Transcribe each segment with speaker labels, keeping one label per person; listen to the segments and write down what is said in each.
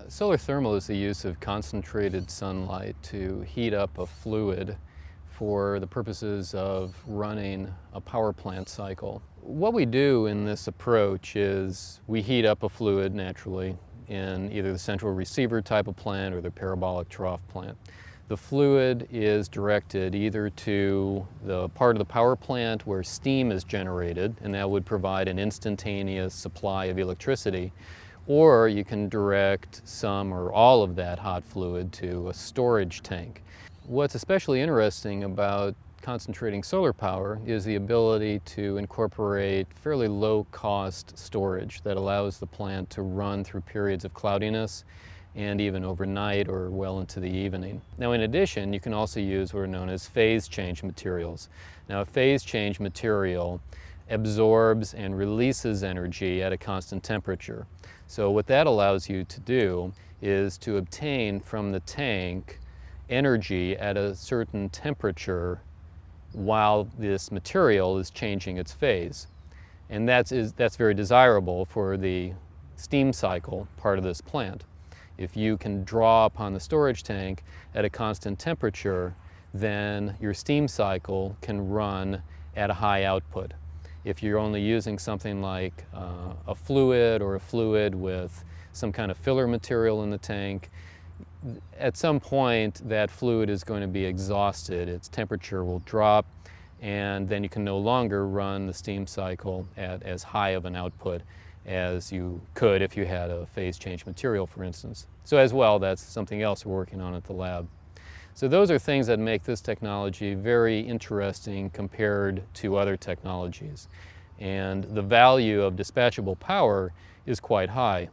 Speaker 1: Solar thermal is the use of concentrated sunlight to heat up a fluid for the purposes of running a power plant cycle. What we do in this approach is we heat up a fluid naturally in either the central receiver type of plant or the parabolic trough plant. The fluid is directed either to the part of the power plant where steam is generated, and that would provide an instantaneous supply of electricity, or you can direct some or all of that hot fluid to a storage tank. What's especially interesting about concentrating solar power is the ability to incorporate fairly low-cost storage that allows the plant to run through periods of cloudiness and even overnight or well into the evening. Now, in addition, you can also use what are known as phase change materials. Now, a phase change material absorbs and releases energy at a constant temperature. So what that allows you to do is to obtain from the tank energy at a certain temperature while this material is changing its phase. And that's very desirable for the steam cycle part of this plant. If you can draw upon the storage tank at a constant temperature, then your steam cycle can run at a high output. If you're only using something like a fluid or a fluid with some kind of filler material in the tank, at some point that fluid is going to be exhausted. Its temperature will drop, and then you can no longer run the steam cycle at as high of an output as you could if you had a phase change material, for instance. So as well, that's something else we're working on at the lab. So those are things that make this technology very interesting compared to other technologies. And the value of dispatchable power is quite high.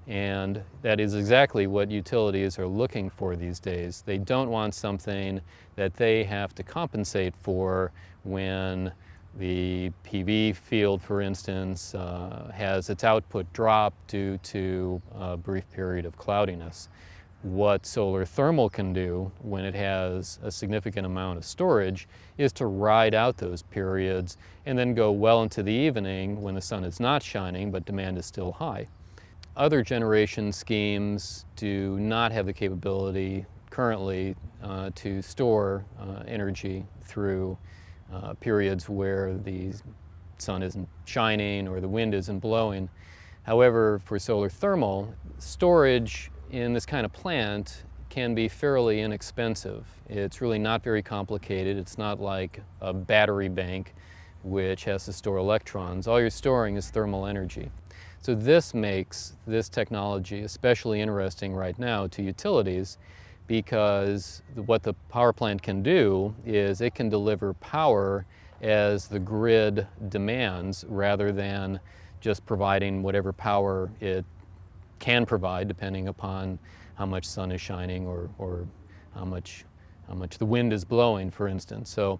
Speaker 1: And that is exactly what utilities are looking for these days. They don't want something that they have to compensate for when the PV field, for instance, has its output drop due to a brief period of cloudiness. What solar thermal can do when it has a significant amount of storage is to ride out those periods and then go well into the evening when the sun is not shining but demand is still high. Other generation schemes do not have the capability currently to store energy through periods where the sun isn't shining or the wind isn't blowing. However, for solar thermal, storage in this kind of plant can be fairly inexpensive. It's really not very complicated. It's not like a battery bank which has to store electrons. All you're storing is thermal energy. So this makes this technology especially interesting right now to utilities, because what the power plant can do is it can deliver power as the grid demands rather than just providing whatever power it can provide depending upon how much sun is shining or how much the wind is blowing, for instance. So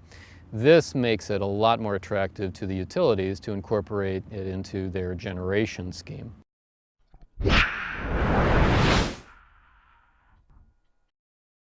Speaker 1: this makes it a lot more attractive to the utilities to incorporate it into their generation scheme.